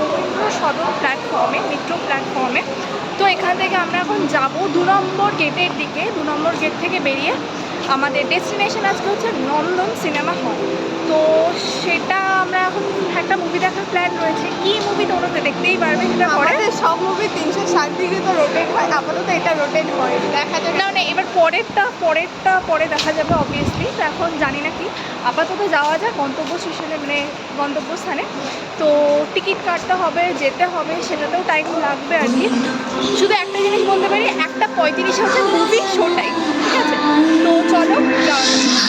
রবীন্দ্র সদন প্ল্যাটফর্মে, মেট্রো প্ল্যাটফর্মে। তো এখান থেকে আমরা এখন যাব 2 নম্বর গেটের দিকে। 2 নম্বর গেট থেকে বেরিয়ে আমাদের ডেস্টিনেশন আজকে হচ্ছে নন্দন সিনেমা হল। তো সেটা আমরা এখন একটা মুভি দেখার প্ল্যান রয়েছে। কি মুভি তোমরা দেখতেই পারবে, সেটা পরে। সব মুভি 360 ডিগ্রি তো রোটেট হয়, আপাতত এটা রোটেট হয়, দেখা যাবে। না মানে এবার পরেরটা পরে দেখা যাবে অবভিয়াসলি। তো এখন জানি না কি, আপাতত যাওয়া যায় গন্তব্য স্টেশনে, মানে গন্তব্যস্থানে। তো টিকিট কাটতে হবে, যেতে হবে, সেটাতেও টাইম লাগবে আর কি। শুধু একটা জিনিস বলতে পারি, 1:35 হচ্ছে মুভি শো টাইম, ঠিক আছে? তো চলো যাওয়া যাক।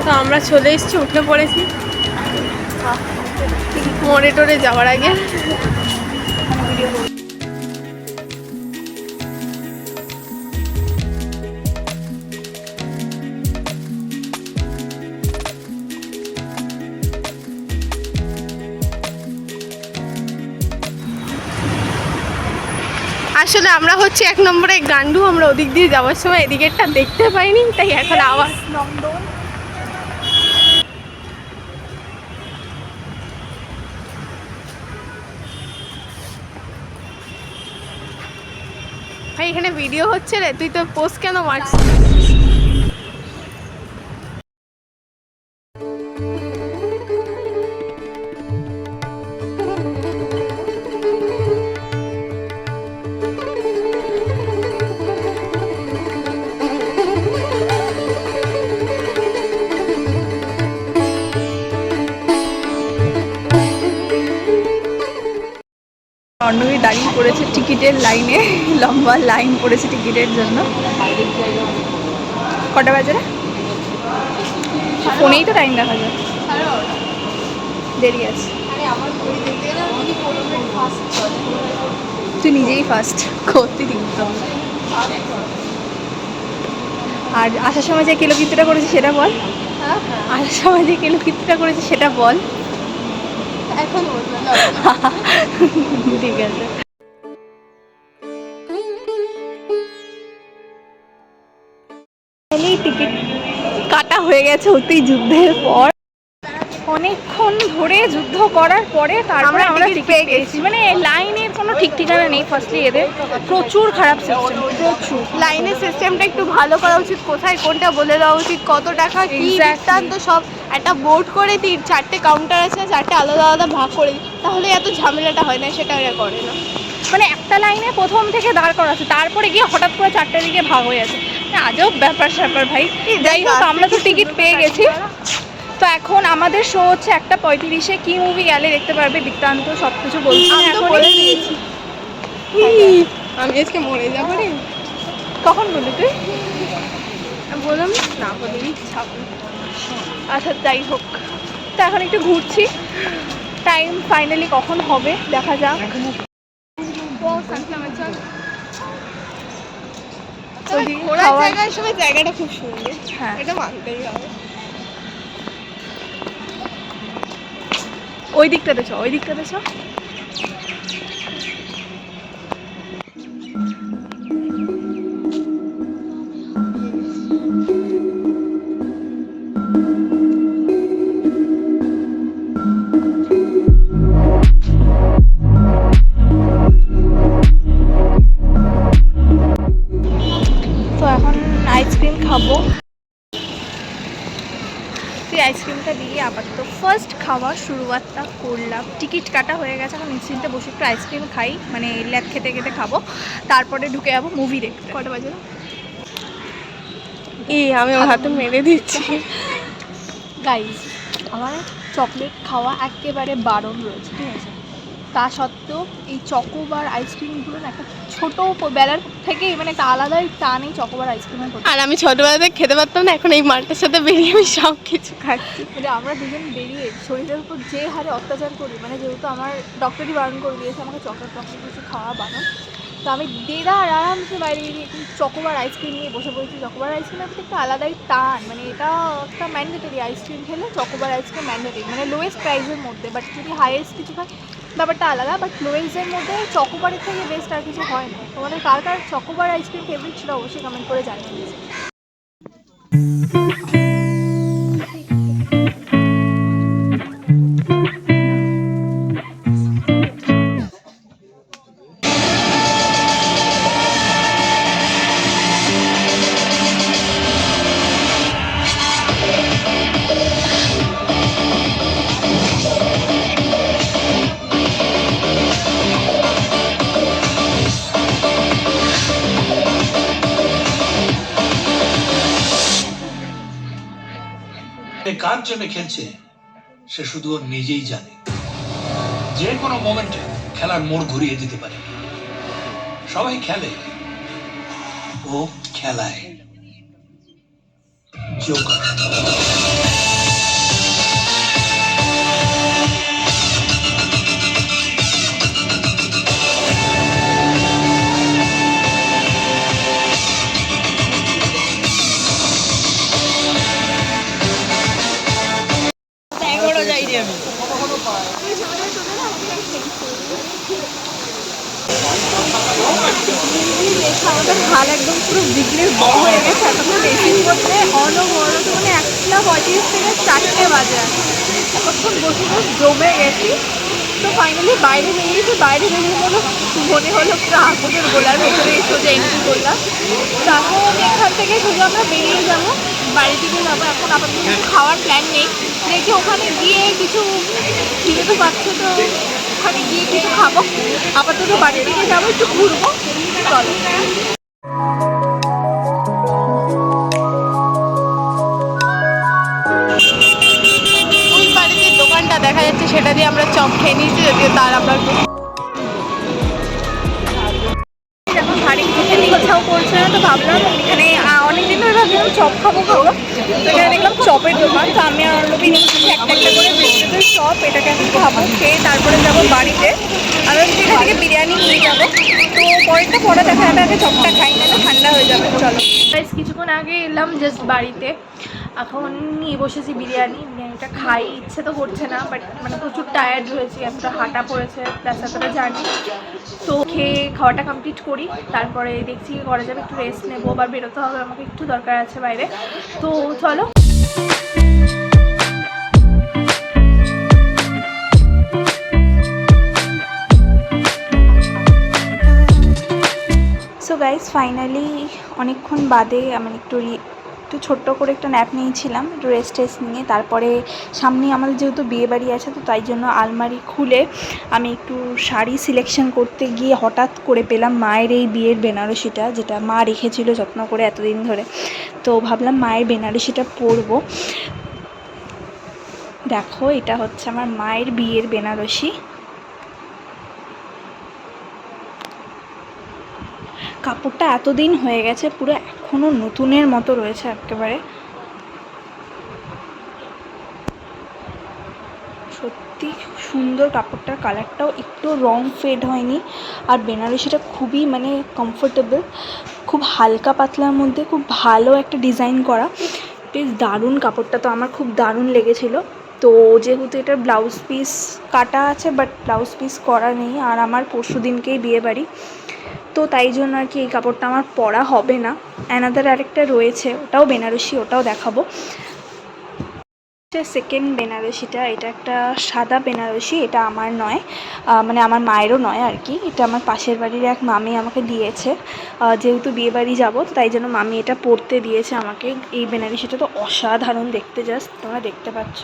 তো আমরা চলে এসেছি, উঠে পড়েছি মোড়ে টোড়ে যাওয়ার আগে। আসলে আমরা হচ্ছে 1 নম্বরে গান্ডু, আমরা ওদিক দিয়ে যাওয়ার সময় এদিকেরটা দেখতে পাইনি, তাই এখন আবার নন্দন। ভাই এখানে ভিডিও হচ্ছে রে, তুই তো পোস্ট কেন মারছিস? অন্যই দাঁড়িয়ে পড়েছে টিকিটের লাইনে, লম্বা লাইন পড়েছে টিকিটের জন্য। কটা বাজে রে? ফোনেই তো টাইম দেখা যায়, দেরি আছে। তুই নিজেই ফার্স্ট করতে দিত। আর আসার সময় যে কেলোকৃত্যটা করেছে সেটা বল। আসার সময় যে কেলোকৃত্যটা করেছে সেটা বল। এখন বলবো ঠিক আছে। টিকিট কাটা হয়ে গেছে অতি যুদ্ধের পর, অনেকক্ষণ ধরে যুদ্ধ করার পরে তারপরে আমরা টিকিট পেয়ে গেছি। মানে লাইনের কোনো ঠিক ঠিকানা নেই। ফার্স্টলি এদের প্রচুর খারাপ সিস্টেম, প্রচুর। লাইনের সিস্টেমটা একটু ভালো করা উচিত, কোথায় কোনটা বলে দেওয়া উচিত, কত টাকা কি বৃত্তান্ত সব একটা বোর্ড করে 4টে কাউন্টার আছে, 4টে আলাদা আলাদা ভাগ করে দিই, তাহলে এত ঝামেলাটা হয় না। সেটা এরা করে না। মানে একটা লাইনে প্রথম থেকে দাঁড় করা আছে, তারপরে গিয়ে হঠাৎ করে 4টে দিকে ভাগ হয়ে আছে। আজব ব্যাপার স্যাপার ভাই। যাই হোক, আমরা তো টিকিট পেয়ে গেছি। তো এখন আমাদের শো হচ্ছে 1:35-এ। কি মুভি গেলে দেখতে পারবে, বৃত্তান্ত সব কিছু বলছি। আমি আজকে মরে যাবো রে। কখন বললি তুই? বললাম না, বলিনি। আচ্ছা যাই হোক, তো এখন একটু ঘুরছি। টাইম ফাইনালি কখন হবে দেখা যাক। জায়গাটা খুব সুন্দর, হ্যাঁ এটা মানতেই হবে। ওই দিকটাতে চ, ওই দিকটাতে চ। তো এখন আইসক্রিম খাবো। আইসক্রিমটা দিয়ে আপাতত ফার্স্ট খাওয়ার শুরুয়াতটা করলাম। টিকিট কাটা হয়ে গেছে, এখন নিশ্চিন্তে বসে একটু আইসক্রিম খাই, মানে ল্যাদ খেতে খেতে খাবো। তারপরে ঢুকে যাবো মুভি দেখতে। কটা বাজে? আমি ওর হাতে মেরে দিচ্ছি। গাইজ, আমার চকলেট খাওয়া একেবারে বারণ রয়েছে, ঠিক আছে? তা সত্ত্বেও এই চকোবার আইসক্রিমগুলো না একটা ছোটো বেলার থেকেই মানে একটা আলাদাই টান এই চকোবার আইসক্রিমের প্রতি। আর আমি ছোটবেলাতে খেতে পারতাম না, এখন এই মালটার সাথে বেরিয়ে আমি সব কিছু খাচ্ছি। মানে আমরা দুজন বেরিয়ে শরীরের উপর যে হারে অত্যাচার করি, মানে যেহেতু আমার ডক্টরই বারণ করে দিয়েছে আমাকে চকলেট কিছু খাওয়া বারণ, তো আমি দেদা আর আরামসে বাইরে বেরিয়ে চকোবার আইসক্রিম নিয়ে বসে পড়েছি। চকোবার আইসক্রিমের প্রতি একটা আলাদাই টান, মানে এটা একটা ম্যান্ডেটরি আইসক্রিম খেলে চকোবার আইসক্রিম ম্যান্ডেটরি, মানে লোয়েস্ট প্রাইসের মধ্যে। বাট যদি হাইয়েস্ট কিছু হয় ব্যাপারটা আলাদা, বাট লোয়েস্টের মধ্যে চকোবারের থেকে বেস্ট আর কিছু হয় না। তোমাদের কার কার চকোবার আইসক্রিম ফেভারিট ছিল অবশ্যই কমেন্ট করে জানিয়ে। কার জন্য খেলছে সে শুধু ওর নিজেই জানে। যে কোনো মোমেন্টে খেলার মোড় ঘুরিয়ে দিতে পারে। সবাই খেলে, ও খেলায়। জোকার। আমাদের হাল একদম পুরো বিজলির বড় হয়ে গেছে। এতক্ষণ রেসিং করতে অনবরত মানে 1:35 থেকে 4টে বাজে এতক্ষণ বসে বসে জমে গেছি। তো ফাইনালি বাইরে বেরিয়েছি, বাইরে বেরিয়ে মনে হলো পুরো আগুনের গোলার ভেতরে সোজা এন্ট্রি করলাম। তখন এখান থেকে সোজা আমরা বেরিয়ে যাবো, বাড়ির দিকে যাবো। এখন আপাতত কিছু খাওয়ার প্ল্যান নেই, দেখি ওখানে গিয়ে কিছু খিদে তো পাচ্ছে, তো ওখানে গিয়ে কিছু খাবো। আপাতত বাড়ির দিকে যাবো, একটু ঘুরবো। চলো। ওই বাড়িতে দোকানটা দেখা যাচ্ছে, সেটা দিয়ে আমরা চপ খেয়ে নিয়েছি, যদিও তার আমরা যখন বাড়ি থেকে কোথাও করছে না, তো ভাবলাম এখানে অনেকদিন ধরে ভাবলাম চপ খাবো। তো এখানে দেখলাম চপের দোকান, তো আমি আর লোকে নিচ্ছি একটা একটা করে ভেজিটেবল চপ। এটাকে আমি খাবো, খেয়ে তারপরে যাবো বাড়িতে। আমি হচ্ছে এখান থেকে বিরিয়ানি নিয়ে যাবো। তো পরেরটা পরে দেখা যাবে, আগে চপটা খাই না, ঠান্ডা হয়ে যাবে। চলো কিছুক্ষণ আগে এলাম জাস্ট বাড়িতে, এখন নিয়ে বসেছি বিরিয়ানিটা খাই। ইচ্ছে তো করছে না, বাট মানে প্রচুর টায়ার্ড হয়েছি, এতটা হাঁটা পড়েছে, প্লাস এতটা জার্নি। তো খেয়ে খাওয়াটা কমপ্লিট করি, তারপরে দেখছি কি করা যাবে। একটু রেস্ট নেবো, আবার বেরোতে হবে, আমাকে একটু দরকার আছে বাইরে। তো চলো। সো গাইস, ফাইনালি অনেকক্ষণ বাদে আমি একটু ছোট্ট করে একটা ন্যাপ নিয়েছিলাম, একটু রেস্ট নিয়ে। তারপরে সামনে আমাদের যেহেতু বিয়েবাড়ি আছে, তো তাই জন্য আলমারি খুলে আমি একটু শাড়ি সিলেকশন করতে গিয়ে হঠাৎ করে পেলাম মায়ের এই বিয়ের বেনারসিটা, যেটা মা রেখেছিল যত্ন করে এতদিন ধরে। তো ভাবলাম মায়ের বেনারসিটা পরবো। দেখো, এটা হচ্ছে আমার মায়ের বিয়ের বেনারসি। কাপড়টা এতদিন হয়ে গেছে, পুরো এখনও নতুনের মতো রয়েছে একেবারে। সত্যি সুন্দর কাপড়টার কালারটাও একটু রং ফেড হয়নি। আর বেনারসিটা খুবই মানে কমফোর্টেবল, খুব হালকা পাতলার মধ্যে, খুব ভালো একটা ডিজাইন করা, বেশ দারুণ কাপড়টা। তো আমার খুব দারুণ লেগেছিলো। তো যেহেতু এটার ব্লাউজ পিস কাটা আছে, বাট ব্লাউজ পিস করা নেই, আর আমার পরশু দিনকেই বিয়েবাড়ি, তো তাই জন্য আর কি এই কাপড়টা আমার পরা হবে না। অ্যানাদার আরেকটা রয়েছে, ওটাও বেনারসি, ওটাও দেখাবো। সেকেন্ড বেনারসিটা, এটা একটা সাদা বেনারসি, এটা আমার নয়, মানে আমার মায়েরও নয় আর কি। এটা আমার পাশের বাড়ির এক মামি আমাকে দিয়েছে, যেহেতু বিয়েবাড়ি যাবো, তো তাই জন্য মামি এটা পরতে দিয়েছে আমাকে। এই বেনারসিটা তো অসাধারণ দেখতে, জাস্ট তোমরা দেখতে পাচ্ছ।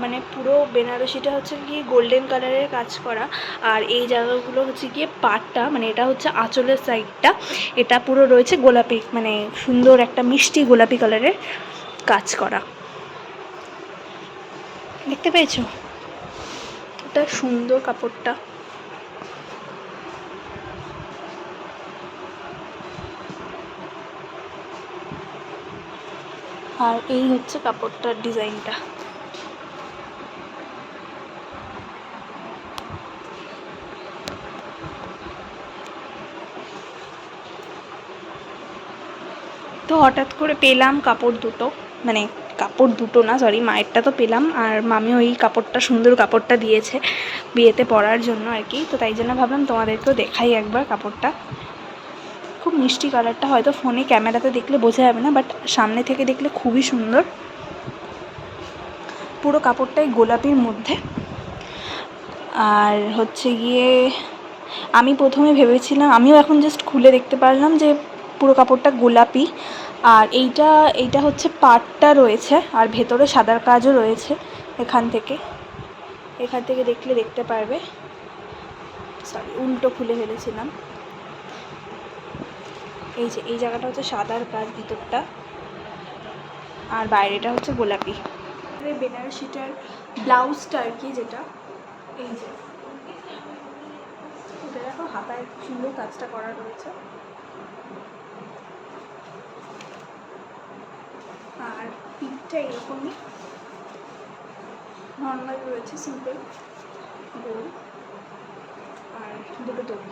মানে পুরো বেনারসিটা হচ্ছে গিয়ে গোল্ডেন কালারের কাজ করা, আর এই জায়গাগুলো হচ্ছে গিয়ে পাটটা, মানে এটা হচ্ছে আঁচলের সাইডটা, এটা পুরো রয়েছে গোলাপি, মানে সুন্দর একটা মিষ্টি গোলাপি কালারের কাজ করা। দেখতে পেয়েছো? কতটা সুন্দর কাপড়টা। আর এই হচ্ছে কাপড়টার ডিজাইনটা। তো হঠাৎ করে পেলাম কাপড় দুটো, মানে কাপড় দুটো না সরি, মায়েরটা তো পেলাম, আর মামি ওই কাপড়টা সুন্দর কাপড়টা দিয়েছে বিয়েতে পরার জন্য আর কি। তো তাই জন্য ভাবলাম তোমাদেরকেও দেখাই একবার কাপড়টা। খুব মিষ্টি কালারটা, হয়তো ফোনে ক্যামেরাতে দেখলে বোঝা যাবে না, বাট সামনে থেকে দেখলে খুবই সুন্দর। পুরো কাপড়টাই গোলাপির মধ্যে। আর হচ্ছে গিয়ে আমি প্রথমে ভেবেছিলাম, আমিও এখন জাস্ট খুলে দেখতে পারলাম যে পুরো কাপড়টা গোলাপি। আর এইটা হচ্ছে পাটটা রয়েছে, আর ভেতরে সাদার কাজও রয়েছে। এখান থেকে দেখলে দেখতে পারবে। সরি, উল্টো খুলে ফেলেছিলাম। এই যে এই জায়গাটা হচ্ছে সাদার কাজ ভিতরটা, আর বাইরেটা হচ্ছে গোলাপি। বেনারসিটার ব্লাউজটা আর কি, যেটা এই যে এটা দেখো হাতায় সুন্দর কাজটা করা রয়েছে। আর পিঠটা এরকমই নর্মাল রয়েছে, সিম্পল গোল, আর দুটো দড়ি।